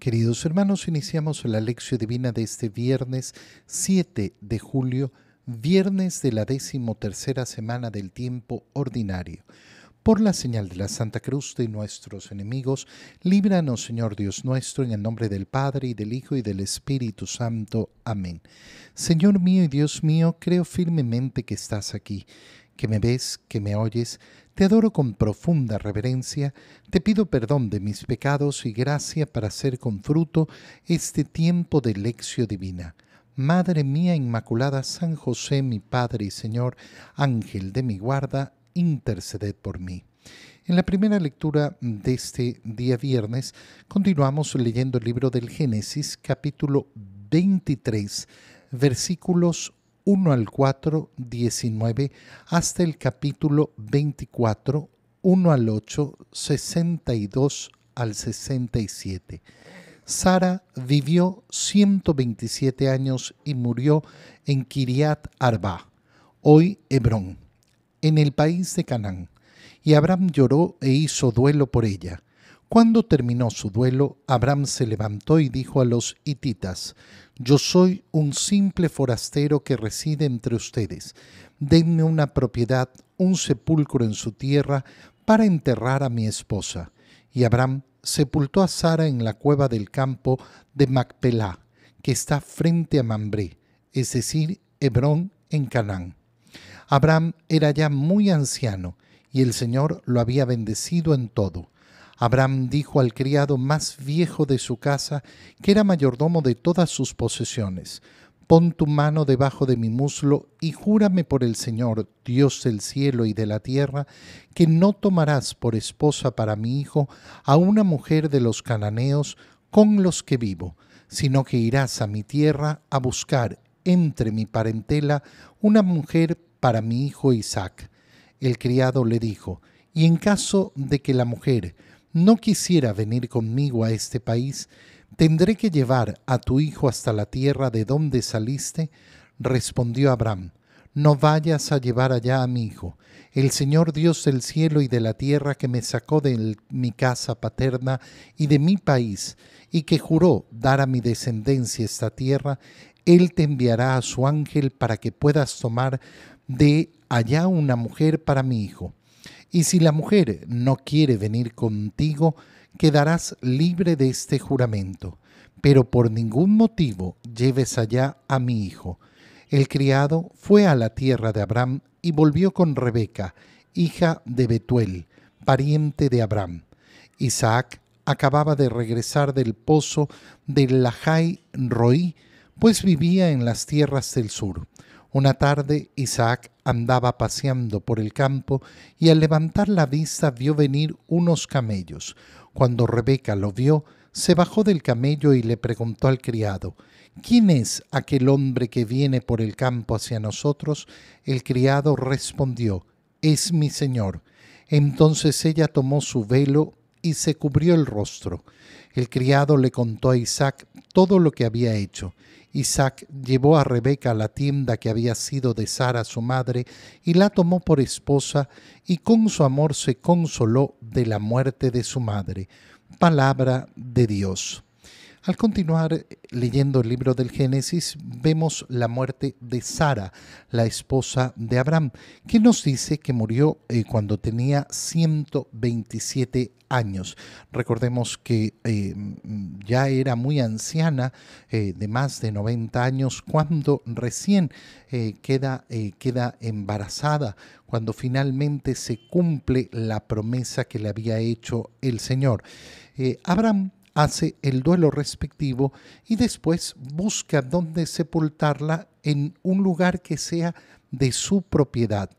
Queridos hermanos, iniciamos la lección divina de este viernes 7 de julio, viernes de la 13ª semana del tiempo ordinario. Por la señal de la Santa Cruz de nuestros enemigos, líbranos, Señor Dios nuestro, en el nombre del Padre, y del Hijo, y del Espíritu Santo. Amén. Señor mío y Dios mío, creo firmemente que estás aquí, que me ves, que me oyes. Te adoro con profunda reverencia, te pido perdón de mis pecados y gracia para hacer con fruto este tiempo de lección divina. Madre mía Inmaculada, San José, mi Padre y Señor, Ángel de mi guarda, interceded por mí. En la primera lectura de este día viernes, continuamos leyendo el libro del Génesis, capítulo 23, versículos 1 al 4, 19, hasta el capítulo 24, 1 al 8, 62 al 67. Sara vivió 127 años y murió en Kiriat Arba, hoy Hebrón, en el país de Canaán, y Abraham lloró e hizo duelo por ella. Cuando terminó su duelo, Abraham se levantó y dijo a los hititas: «Yo soy un simple forastero que reside entre ustedes. Denme una propiedad, un sepulcro en su tierra, para enterrar a mi esposa». Y Abraham sepultó a Sara en la cueva del campo de Macpelá, que está frente a Mambré, es decir, Hebrón en Canaán. Abraham era ya muy anciano, y el Señor lo había bendecido en todo. Abraham dijo al criado más viejo de su casa, que era mayordomo de todas sus posesiones: «Pon tu mano debajo de mi muslo y júrame por el Señor, Dios del cielo y de la tierra, que no tomarás por esposa para mi hijo a una mujer de los cananeos con los que vivo, sino que irás a mi tierra a buscar entre mi parentela una mujer para mi hijo Isaac». El criado le dijo: «Y en caso de que la mujer no quisiera venir conmigo a este país, ¿tendré que llevar a tu hijo hasta la tierra de donde saliste?». Respondió Abraham: «No vayas a llevar allá a mi hijo. El Señor Dios del cielo y de la tierra, que me sacó de mi casa paterna y de mi país, y que juró dar a mi descendencia esta tierra, Él te enviará a su ángel para que puedas tomar de allá una mujer para mi hijo. Y si la mujer no quiere venir contigo, quedarás libre de este juramento, pero por ningún motivo lleves allá a mi hijo». El criado fue a la tierra de Abraham y volvió con Rebeca, hija de Betuel, pariente de Abraham. Isaac acababa de regresar del pozo de Lahai Roí, pues vivía en las tierras del sur. Una tarde Isaac andaba paseando por el campo y al levantar la vista vio venir unos camellos. Cuando Rebeca lo vio, se bajó del camello y le preguntó al criado: «¿Quién es aquel hombre que viene por el campo hacia nosotros?». El criado respondió: «Es mi señor». Entonces ella tomó su velo y se cubrió el rostro. El criado le contó a Isaac todo lo que había hecho. Isaac llevó a Rebeca a la tienda que había sido de Sara su madre y la tomó por esposa, y con su amor se consoló de la muerte de su madre. Palabra de Dios. Al continuar leyendo el libro del Génesis, vemos la muerte de Sara, la esposa de Abraham, que nos dice que murió cuando tenía 127 años. Recordemos que ya era muy anciana, de más de 90 años, cuando recién queda embarazada, cuando finalmente se cumple la promesa que le había hecho el Señor. Abraham hace el duelo respectivo y después busca dónde sepultarla en un lugar que sea de su propiedad.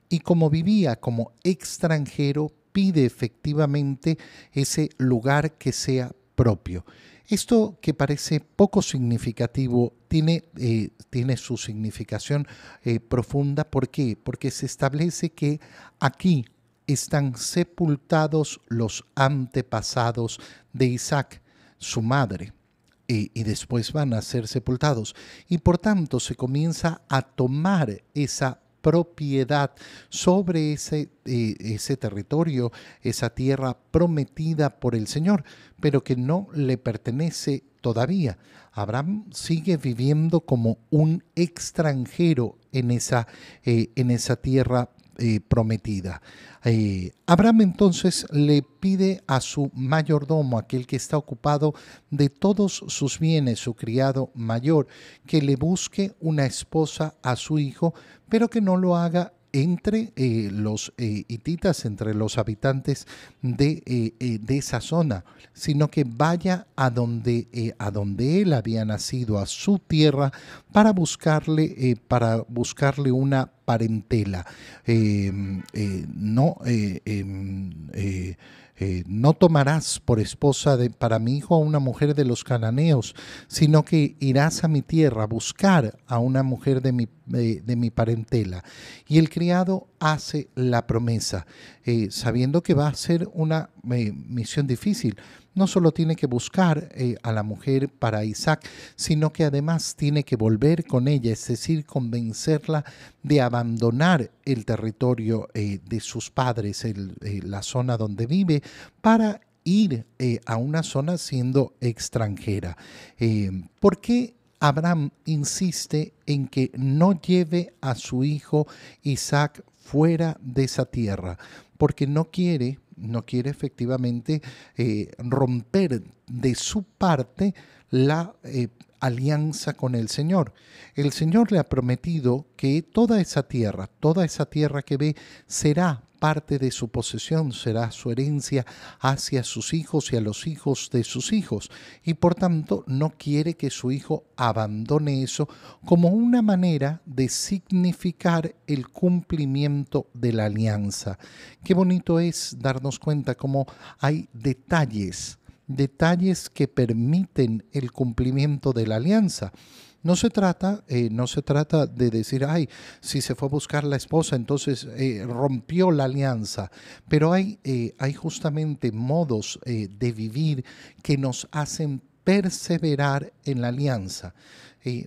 Y como vivía como extranjero, pide efectivamente ese lugar que sea propio. Esto, que parece poco significativo, tiene su significación profunda. ¿Por qué? Porque se establece que aquí están sepultados los antepasados de Isaac, su madre, y después van a ser sepultados. Y por tanto se comienza a tomar esa propiedad sobre ese territorio, esa tierra prometida por el Señor, pero que no le pertenece todavía. Abraham sigue viviendo como un extranjero en esa tierra prometida. Abraham entonces le pide a su mayordomo, aquel que está ocupado de todos sus bienes, su criado mayor, que le busque una esposa a su hijo, pero que no lo haga entre los hititas, entre los habitantes de esa zona, sino que vaya a donde él había nacido, a su tierra, para buscarle una parentela. No tomarás por esposa para mi hijo a una mujer de los cananeos, sino que irás a mi tierra a buscar a una mujer de mi parentela. Y el criado hace la promesa, sabiendo que va a ser una misión difícil. No solo tiene que buscar a la mujer para Isaac, sino que además tiene que volver con ella, es decir, convencerla de abandonar el territorio de sus padres, la zona donde vive, para ir a una zona siendo extranjera. ¿Por qué Abraham insiste en que no lleve a su hijo Isaac fuera de esa tierra? Porque no quiere efectivamente romper de su parte la alianza con el Señor. El Señor le ha prometido que toda esa tierra que ve, será parte de su posesión, será su herencia hacia sus hijos y a los hijos de sus hijos. Y por tanto no quiere que su hijo abandone eso como una manera de significar el cumplimiento de la alianza. Qué bonito es darnos cuenta cómo hay detalles que permiten el cumplimiento de la alianza. No se trata de decir, ay, si se fue a buscar la esposa, entonces rompió la alianza. Pero hay justamente modos de vivir que nos hacen perseverar en la alianza.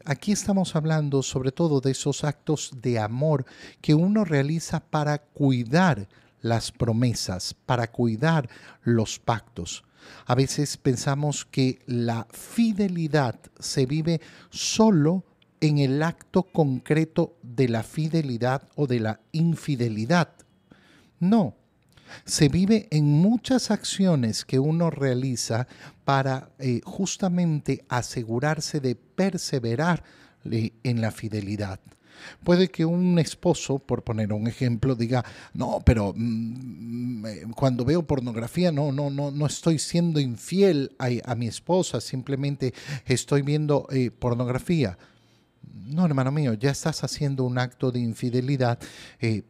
Aquí estamos hablando sobre todo de esos actos de amor que uno realiza para cuidar las promesas, para cuidar los pactos. A veces pensamos que la fidelidad se vive solo en el acto concreto de la fidelidad o de la infidelidad. No, se vive en muchas acciones que uno realiza para justamente asegurarse de perseverar en la fidelidad. Puede que un esposo, por poner un ejemplo, diga, no, pero cuando veo pornografía no estoy siendo infiel a mi esposa, simplemente estoy viendo pornografía. No, hermano mío, ya estás haciendo un acto de infidelidad.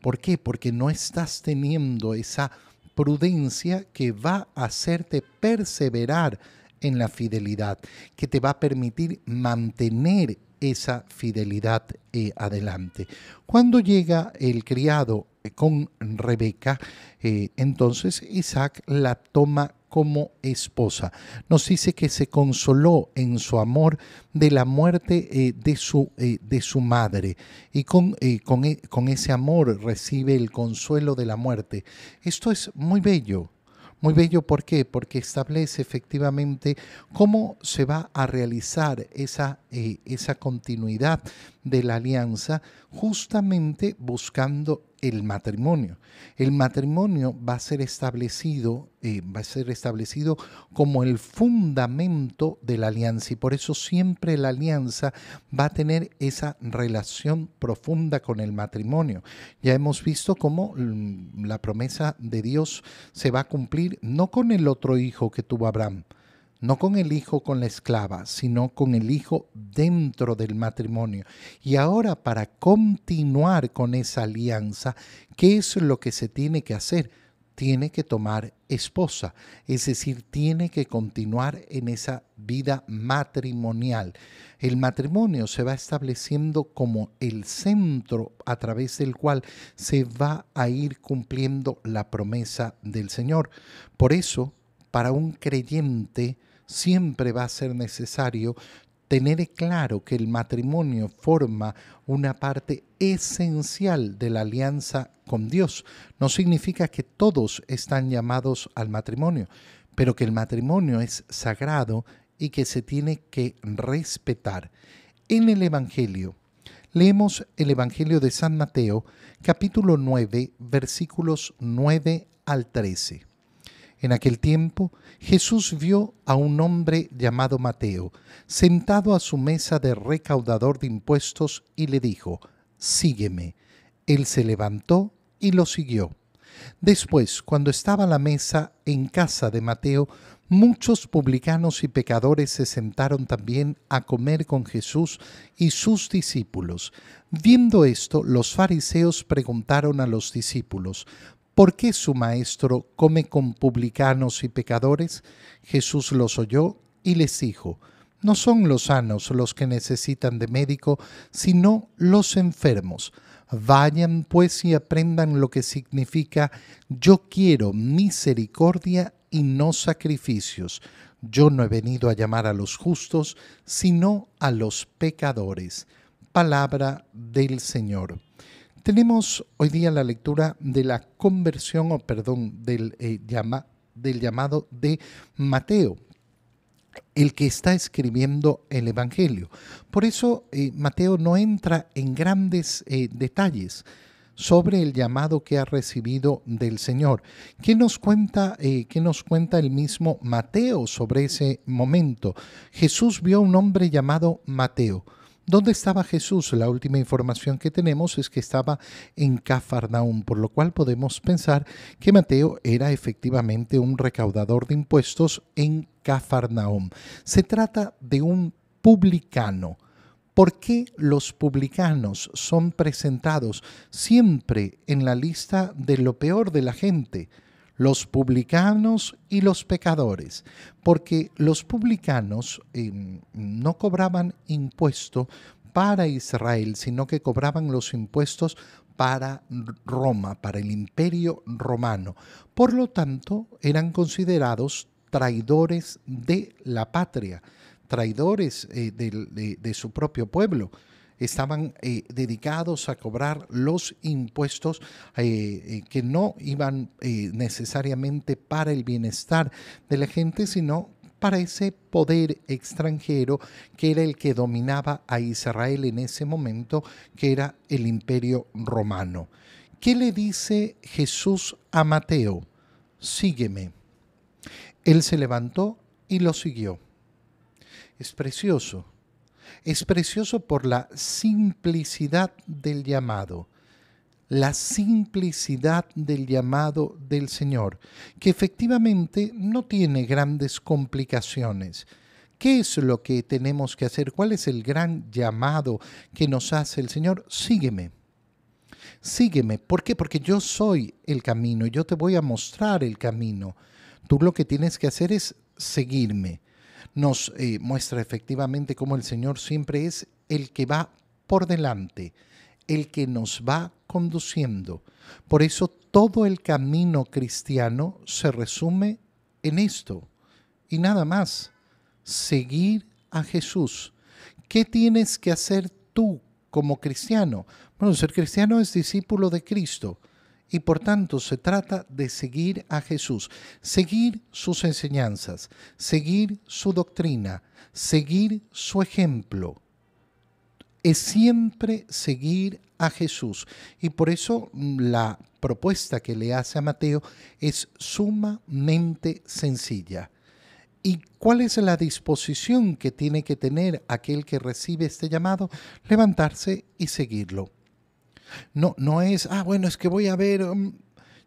¿Por qué? Porque no estás teniendo esa prudencia que va a hacerte perseverar en la fidelidad, que te va a permitir mantener esa fidelidad adelante. Cuando llega el criado con Rebeca, entonces Isaac la toma como esposa. Nos dice que se consoló en su amor de la muerte de su madre y con ese amor recibe el consuelo de la muerte. Esto es muy bello. Muy bello, ¿por qué? Porque establece efectivamente cómo se va a realizar esa continuidad de la alianza, justamente buscando el matrimonio. El matrimonio va a ser establecido como el fundamento de la alianza, y por eso siempre la alianza va a tener esa relación profunda con el matrimonio. Ya hemos visto cómo la promesa de Dios se va a cumplir no con el otro hijo que tuvo Abraham, no con el hijo con la esclava, sino con el hijo dentro del matrimonio. Y ahora, para continuar con esa alianza, ¿qué es lo que se tiene que hacer? Tiene que tomar esposa, es decir, tiene que continuar en esa vida matrimonial. El matrimonio se va estableciendo como el centro a través del cual se va a ir cumpliendo la promesa del Señor. Por eso, para un creyente, siempre va a ser necesario tener claro que el matrimonio forma una parte esencial de la alianza con Dios. No significa que todos están llamados al matrimonio, pero que el matrimonio es sagrado y que se tiene que respetar. En el Evangelio, leemos el Evangelio de San Mateo, capítulo 9, versículos 9 al 13. En aquel tiempo, Jesús vio a un hombre llamado Mateo, sentado a su mesa de recaudador de impuestos, y le dijo: «Sígueme». Él se levantó y lo siguió. Después, cuando estaba a la mesa en casa de Mateo, muchos publicanos y pecadores se sentaron también a comer con Jesús y sus discípulos. Viendo esto, los fariseos preguntaron a los discípulos: ¿por qué su maestro come con publicanos y pecadores? Jesús los oyó y les dijo: no son los sanos los que necesitan de médico, sino los enfermos. Vayan pues y aprendan lo que significa: yo quiero misericordia y no sacrificios. Yo no he venido a llamar a los justos, sino a los pecadores. Palabra del Señor. Tenemos hoy día la lectura de la conversión, del llamado de Mateo, el que está escribiendo el Evangelio. Por eso Mateo no entra en grandes detalles sobre el llamado que ha recibido del Señor. ¿Qué nos cuenta el mismo Mateo sobre ese momento? Jesús vio a un hombre llamado Mateo. ¿Dónde estaba Jesús? La última información que tenemos es que estaba en Cafarnaúm, por lo cual podemos pensar que Mateo era efectivamente un recaudador de impuestos en Cafarnaúm. Se trata de un publicano. ¿Por qué los publicanos son presentados siempre en la lista de lo peor de la gente? Los publicanos y los pecadores, porque los publicanos no cobraban impuesto para Israel, sino que cobraban los impuestos para Roma, para el Imperio Romano. Por lo tanto, eran considerados traidores de la patria, traidores de su propio pueblo. Estaban dedicados a cobrar los impuestos que no iban necesariamente para el bienestar de la gente, sino para ese poder extranjero que era el que dominaba a Israel en ese momento, que era el Imperio Romano. ¿Qué le dice Jesús a Mateo? Sígueme. Él se levantó y lo siguió. Es precioso. Es precioso por la simplicidad del llamado, la simplicidad del llamado del Señor, que efectivamente no tiene grandes complicaciones. ¿Qué es lo que tenemos que hacer? ¿Cuál es el gran llamado que nos hace el Señor? Sígueme. Sígueme. ¿Por qué? Porque yo soy el camino, yo te voy a mostrar el camino. Tú lo que tienes que hacer es seguirme. Nos muestra efectivamente cómo el Señor siempre es el que va por delante, el que nos va conduciendo. Por eso todo el camino cristiano se resume en esto y nada más: seguir a Jesús. ¿Qué tienes que hacer tú como cristiano? Bueno, ser cristiano es discípulo de Cristo. Y por tanto se trata de seguir a Jesús, seguir sus enseñanzas, seguir su doctrina, seguir su ejemplo. Es siempre seguir a Jesús. Y por eso la propuesta que le hace a Mateo es sumamente sencilla. ¿Y cuál es la disposición que tiene que tener aquel que recibe este llamado? Levantarse y seguirlo. No es, bueno, es que voy a ver,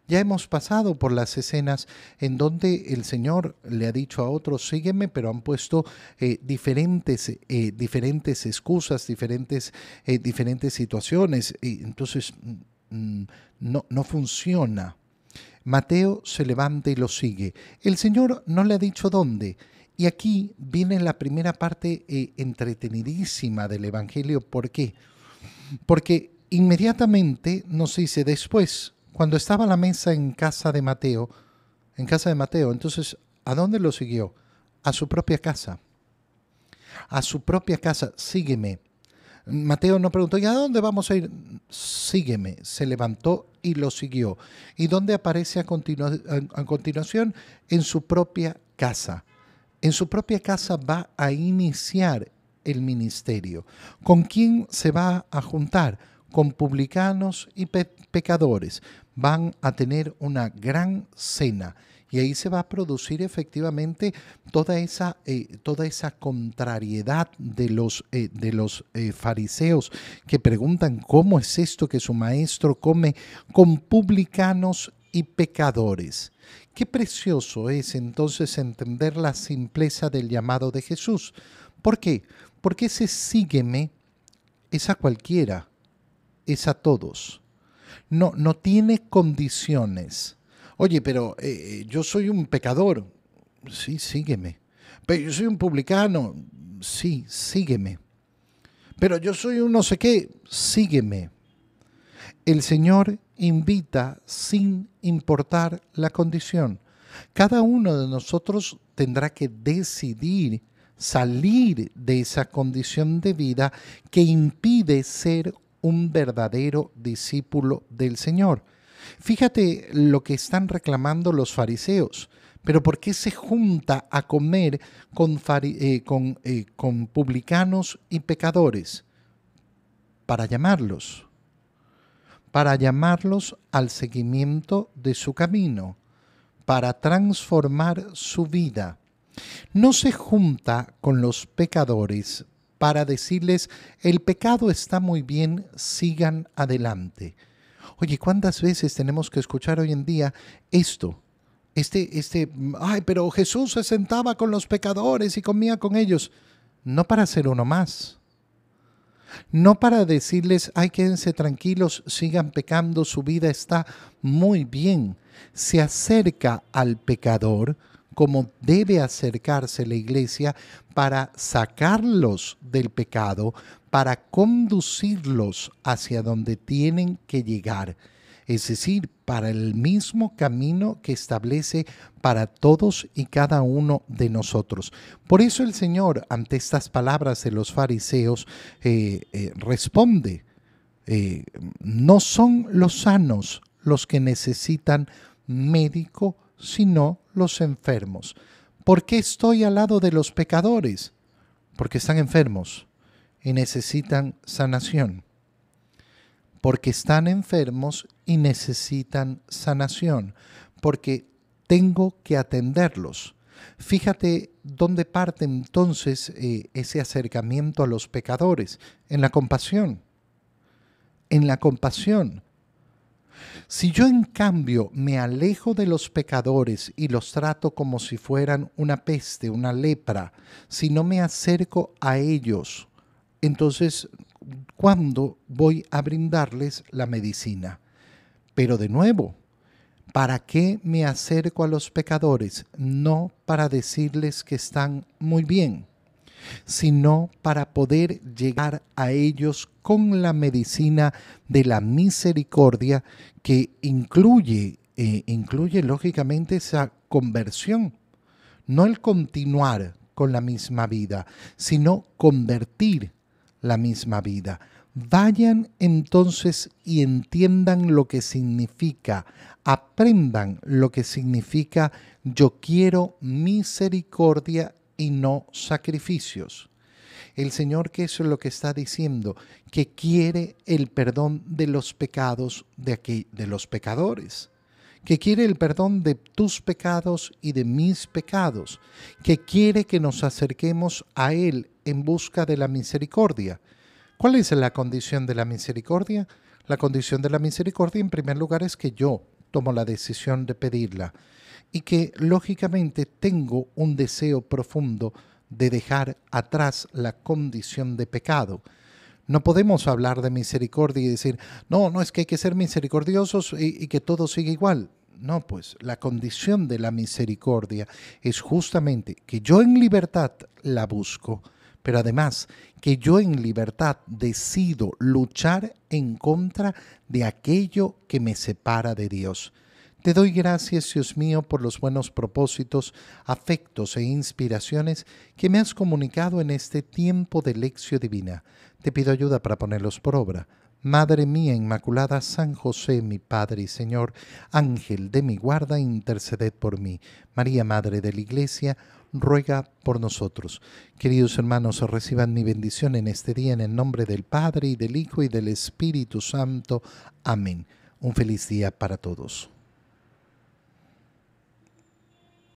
ya hemos pasado por las escenas en donde el Señor le ha dicho a otros, sígueme, pero han puesto diferentes excusas, diferentes situaciones, y entonces no funciona. Mateo se levanta y lo sigue. El Señor no le ha dicho dónde. Y aquí viene la primera parte entretenidísima del Evangelio. ¿Por qué? Porque inmediatamente nos dice después, cuando estaba a la mesa en casa de Mateo, entonces, ¿a dónde lo siguió? A su propia casa. a su propia casa, sígueme. Mateo no preguntó, ¿y a dónde vamos a ir? Sígueme. Se levantó y lo siguió. ¿Y dónde aparece a continuación? En su propia casa. En su propia casa va a iniciar el ministerio. ¿Con quién se va a juntar? Con publicanos y pecadores. Van a tener una gran cena. Y ahí se va a producir efectivamente toda esa contrariedad de los fariseos que preguntan cómo es esto que su maestro come con publicanos y pecadores. Qué precioso es entonces entender la simpleza del llamado de Jesús. ¿Por qué? Porque ese sígueme es a cualquiera, es a todos. No tiene condiciones. Oye, pero yo soy un pecador. Sí, sígueme. Pero yo soy un publicano. Sí, sígueme. Pero yo soy un no sé qué. Sígueme. El Señor invita sin importar la condición. Cada uno de nosotros tendrá que decidir salir de esa condición de vida que impide ser un verdadero discípulo del Señor. Fíjate lo que están reclamando los fariseos. Pero ¿por qué se junta a comer con publicanos y pecadores? Para llamarlos al seguimiento de su camino, para transformar su vida. No se junta con los pecadores para decirles, el pecado está muy bien, sigan adelante. Oye, ¿cuántas veces tenemos que escuchar hoy en día esto? Ay, pero Jesús se sentaba con los pecadores y comía con ellos. No para ser uno más. No para decirles, ay, quédense tranquilos, sigan pecando, su vida está muy bien. Se acerca al pecador como debe acercarse la iglesia para sacarlos del pecado, para conducirlos hacia donde tienen que llegar. Es decir, para el mismo camino que establece para todos y cada uno de nosotros. Por eso el Señor, ante estas palabras de los fariseos, responde, no son los sanos los que necesitan médico, sino los enfermos. ¿Por qué estoy al lado de los pecadores? Porque están enfermos y necesitan sanación. Porque están enfermos y necesitan sanación, porque tengo que atenderlos. Fíjate dónde parte entonces ese acercamiento a los pecadores, en la compasión. En la compasión. Si yo en cambio me alejo de los pecadores y los trato como si fueran una peste, una lepra, si no me acerco a ellos, entonces, ¿cuándo voy a brindarles la medicina? Pero de nuevo, ¿para qué me acerco a los pecadores? No para decirles que están muy bien, sino para poder llegar a ellos con la medicina de la misericordia que incluye lógicamente esa conversión, no el continuar con la misma vida, sino convertir la misma vida. Vayan entonces y entiendan lo que significa, aprendan lo que significa yo quiero misericordia y no sacrificios. El Señor, ¿qué es lo que está diciendo? Que quiere el perdón de los pecados de los pecadores, que quiere el perdón de tus pecados y de mis pecados, que quiere que nos acerquemos a Él en busca de la misericordia. ¿Cuál es la condición de la misericordia? La condición de la misericordia, en primer lugar, es que yo tomo la decisión de pedirla y que, lógicamente, tengo un deseo profundo de dejar atrás la condición de pecado. No podemos hablar de misericordia y decir, no, es que hay que ser misericordiosos y que todo siga igual. No, pues la condición de la misericordia es justamente que yo en libertad la busco, pero además que yo en libertad decido luchar en contra de aquello que me separa de Dios. Te doy gracias, Dios mío, por los buenos propósitos, afectos e inspiraciones que me has comunicado en este tiempo de lección divina. Te pido ayuda para ponerlos por obra. Madre mía Inmaculada, San José, mi Padre y Señor, Ángel de mi guarda, interceded por mí. María, Madre de la Iglesia, ruega por nosotros. Queridos hermanos, reciban mi bendición en este día en el nombre del Padre, y del Hijo, y del Espíritu Santo. Amén. Un feliz día para todos.